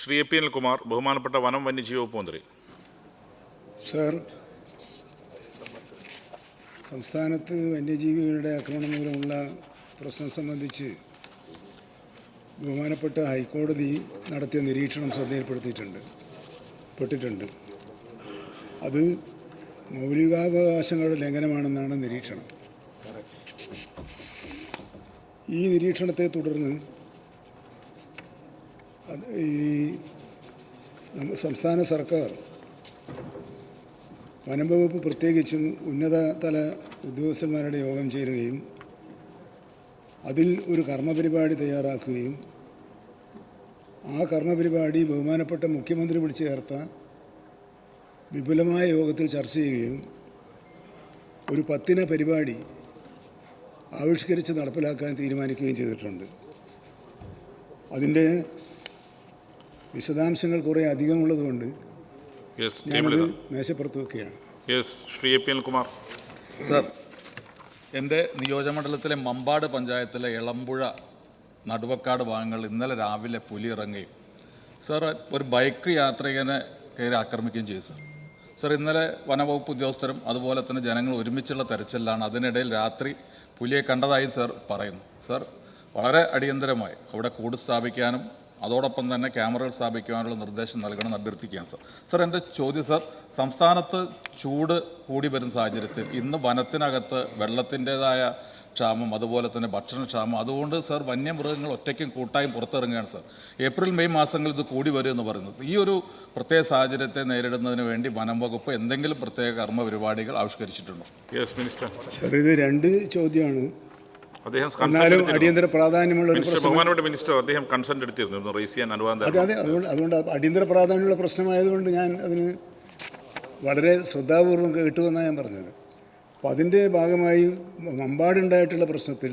Shri A P Anilkumar, ബഹുമാനപ്പെട്ട വനം വന്യജീവി വകുപ്പ് മന്ത്രി. സർ, സംസ്ഥാനത്ത് വന്യജീവികളുടെ ആക്രമണം മൂലമുള്ള പ്രശ്നം സംബന്ധിച്ച് ബഹുമാനപ്പെട്ട ഹൈക്കോടതി നടത്തിയ നിരീക്ഷണം ശ്രദ്ധയിൽപ്പെട്ടിട്ടുണ്ട്. അത് മൗലികാവകാശങ്ങളുടെ ലംഘനമാണെന്നാണ് നിരീക്ഷണം. ഈ നിരീക്ഷണത്തെ തുടർന്ന് ഈ സംസ്ഥാന സർക്കാർ വനം വകുപ്പ് പ്രത്യേകിച്ചും ഉന്നതതല ഉദ്യോഗസ്ഥന്മാരുടെ യോഗം ചേരുകയും അതിൽ ഒരു കർമ്മപരിപാടി തയ്യാറാക്കുകയും ആ കർമ്മപരിപാടി ബഹുമാനപ്പെട്ട മുഖ്യമന്ത്രി വിളിച്ചു ചേർത്ത വിപുലമായ യോഗത്തിൽ ചർച്ച ചെയ്യുകയും ഒരു 10-ഇന പരിപാടി ആവിഷ്കരിച്ച് നടപ്പിലാക്കാൻ തീരുമാനിക്കുകയും ചെയ്തിട്ടുണ്ട്. അതിൻ്റെ വിശദാംശങ്ങൾ കുറേ അധികമുള്ളതുകൊണ്ട് ഞാനത് മേശപ്പുറത്ത് വെക്കുകയാണ്. Shri A P Anilkumar. Sir, എൻ്റെ നിയോജകമണ്ഡലത്തിലെ മമ്പാട് പഞ്ചായത്തിലെ എളമ്പുഴ നടുവക്കാട് ഭാഗങ്ങളിൽ ഇന്നലെ രാവിലെ പുലി ഇറങ്ങുകയും സർ ഒരു ബൈക്ക് യാത്രികനെ കയറി ആക്രമിക്കുകയും ചെയ്തു. സർ, ഇന്നലെ വനവകുപ്പ് ഉദ്യോഗസ്ഥരും അതുപോലെ തന്നെ ജനങ്ങൾ ഒരുമിച്ചുള്ള തെരച്ചിലാണ്. അതിനിടയിൽ രാത്രി പുലിയെ കണ്ടതായി സർ പറയുന്നു. സർ, വളരെ അടിയന്തരമായി അവിടെ കൂട് സ്ഥാപിക്കാനും അതോടൊപ്പം തന്നെ ക്യാമറകൾ സ്ഥാപിക്കുവാനുള്ള നിർദ്ദേശം നൽകണമെന്ന് അഭ്യർത്ഥിക്കുകയാണ് സർ. സർ, എൻ്റെ ചോദ്യം സർ, സംസ്ഥാനത്ത് ചൂട് കൂടി വരുന്ന സാഹചര്യത്തിൽ ഇന്ന് വനത്തിനകത്ത് വെള്ളത്തിൻ്റേതായ ക്ഷാമം, അതുപോലെ തന്നെ ഭക്ഷണക്ഷാമം, അതുകൊണ്ട് സർ വന്യമൃഗങ്ങൾ ഒറ്റയ്ക്കും കൂട്ടായും പുറത്തിറങ്ങുകയാണ് സർ. ഏപ്രിൽ മെയ് മാസങ്ങളിൽ ഇത് കൂടി വരുമെന്ന് പറയുന്നത്. ഈ ഒരു പ്രത്യേക സാഹചര്യത്തെ നേരിടുന്നതിന് വേണ്ടി വനം വകുപ്പ് എന്തെങ്കിലും പ്രത്യേക കർമ്മ പരിപാടികൾ ആവിഷ്കരിച്ചിട്ടുണ്ടോ? മിനിസ്റ്റർ. സർ, ഇത് രണ്ട് ചോദ്യമാണ്. എന്നാലും അടിയന്തര പ്രാധാന്യമുള്ള മിനിസ്റ്റർ അദ്ദേഹം കൺസെന്റ് എടുത്തിരുന്നു റേസ് ചെയ്യാൻ അനുവാദം. അതെ, അതുകൊണ്ട് അടിയന്തര പ്രാധാന്യമുള്ള പ്രശ്നമായതുകൊണ്ട് ഞാൻ അതിന് വളരെ ശ്രദ്ധാപൂർവം കേട്ടുവെന്നാണ് ഞാൻ പറഞ്ഞത്. അപ്പോൾ അതിൻ്റെ ഭാഗമായി മമ്പാടുണ്ടായിട്ടുള്ള പ്രശ്നത്തിൽ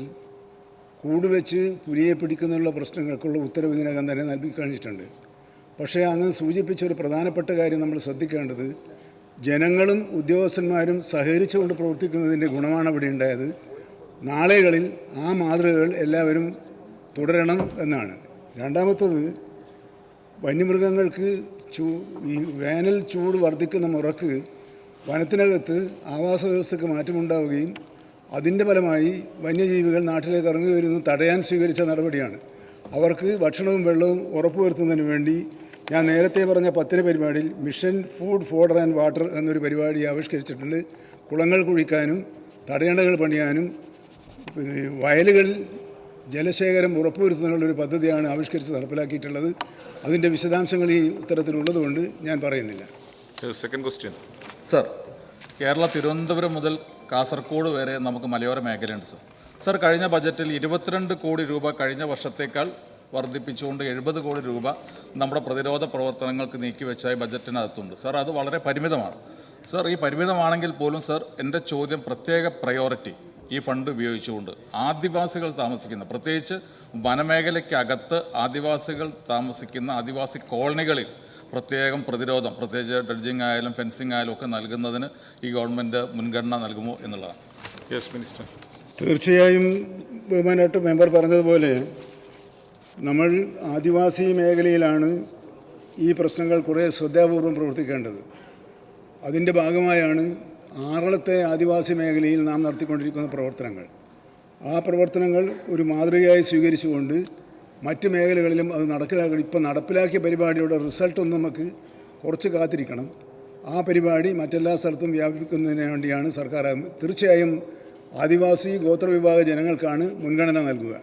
കൂടുവെച്ച് പുലിയെ പിടിക്കുന്നുള്ള പ്രശ്നങ്ങൾക്കുള്ള ഉത്തരവ് ഇതിനകം തന്നെ നൽകി കഴിഞ്ഞിട്ടുണ്ട്. പക്ഷേ അങ്ങ് സൂചിപ്പിച്ച ഒരു പ്രധാനപ്പെട്ട കാര്യം നമ്മൾ ശ്രദ്ധിക്കേണ്ടത്, ജനങ്ങളും ഉദ്യോഗസ്ഥന്മാരും സഹകരിച്ചുകൊണ്ട് പ്രവർത്തിക്കുന്നതിൻ്റെ ഗുണമാണ് അവിടെ ഉണ്ടായത്. നാളുകളിൽ ആ മാതൃകകൾ എല്ലാവരും തുടരണം എന്നാണ്. രണ്ടാമത്തത്, വന്യമൃഗങ്ങൾക്ക് ഈ വേനൽ ചൂട് വർദ്ധിക്കുന്ന മുറക്ക് വനത്തിനകത്ത് ആവാസ വ്യവസ്ഥയ്ക്ക് മാറ്റമുണ്ടാവുകയും അതിൻ്റെ ഫലമായി വന്യജീവികൾ നാട്ടിലേക്ക് ഇറങ്ങി വരുന്നത് തടയാൻ സ്വീകരിച്ച നടപടിയാണ്. അവർക്ക് ഭക്ഷണവും വെള്ളവും ഉറപ്പുവരുത്തുന്നതിന് വേണ്ടി ഞാൻ നേരത്തെ പറഞ്ഞ 10-ന പരിപാടിയിൽ mission food fodder and water എന്നൊരു പരിപാടി ആവിഷ്കരിച്ചിട്ടുണ്ട്. കുളങ്ങൾ കുഴിക്കാനും തടയണകൾ പണിയാനും വയലുകളിൽ ജലശേഖരം ഉറപ്പുവരുത്തുന്നതിനുള്ളൊരു പദ്ധതിയാണ് ആവിഷ്കരിച്ച് നടപ്പിലാക്കിയിട്ടുള്ളത്. അതിൻ്റെ വിശദാംശങ്ങൾ ഈ ഉത്തരത്തിലുള്ളതുകൊണ്ട് ഞാൻ പറയുന്നില്ല. Second question. Sir, Kerala Thiruvananthapuram മുതൽ കാസർഗോഡ് വരെ നമുക്ക് മലയോര മേഖലയുണ്ട് സർ. സർ, കഴിഞ്ഞ ബജറ്റിൽ 22 കോടി രൂപ കഴിഞ്ഞ വർഷത്തേക്കാൾ വർദ്ധിപ്പിച്ചുകൊണ്ട് 70 കോടി രൂപ നമ്മുടെ പ്രതിരോധ പ്രവർത്തനങ്ങൾക്ക് നീക്കിവെച്ചായി ബജറ്റിനകത്തുണ്ട്. സർ, അത് വളരെ പരിമിതമാണ്. സർ, ഈ പരിമിതമാണെങ്കിൽ പോലും സർ, എൻ്റെ ചോദ്യം പ്രത്യേക പ്രയോറിറ്റി ഈ ഫണ്ട് ഉപയോഗിച്ചുകൊണ്ട് ആദിവാസികൾ താമസിക്കുന്ന, പ്രത്യേകിച്ച് വനമേഖലയ്ക്കകത്ത് ആദിവാസികൾ താമസിക്കുന്ന ആദിവാസി കോളനികളിൽ പ്രത്യേകം പ്രതിരോധം, പ്രത്യേകിച്ച് ഡ്രഡ്ജിങ് ആയാലും ഫെൻസിങ് ആയാലും ഒക്കെ നൽകുന്നതിന് ഈ ഗവൺമെൻറ് മുൻഗണന നൽകുമോ എന്നുള്ളതാണ്. മിനിസ്റ്റർ. തീർച്ചയായും ബഹുമാനപ്പെട്ട മെമ്പർ പറഞ്ഞതുപോലെ നമ്മൾ ആദിവാസി മേഖലയിലാണ് ഈ പ്രശ്നങ്ങൾ കുറേ ശ്രദ്ധാപൂർവം പ്രവർത്തിക്കേണ്ടത്. അതിൻ്റെ ഭാഗമായാണ് ആറളത്തെ ആദിവാസി മേഖലയിൽ നാം നടത്തിക്കൊണ്ടിരിക്കുന്ന പ്രവർത്തനങ്ങൾ. ആ പ്രവർത്തനങ്ങൾ ഒരു മാതൃകയായി സ്വീകരിച്ചുകൊണ്ട് മറ്റ് മേഖലകളിലും അത് നടപ്പിലാക്കിയ പരിപാടിയുടെ റിസൾട്ടൊന്നും നമുക്ക് കുറച്ച് കാത്തിരിക്കണം. ആ പരിപാടി മറ്റെല്ലാ സ്ഥലത്തും വ്യാപിപ്പിക്കുന്നതിന് വേണ്ടിയാണ് സർക്കാർ. തീർച്ചയായും ആദിവാസി ഗോത്രവിഭാഗ ജനങ്ങൾക്കാണ് മുൻഗണന നൽകുക.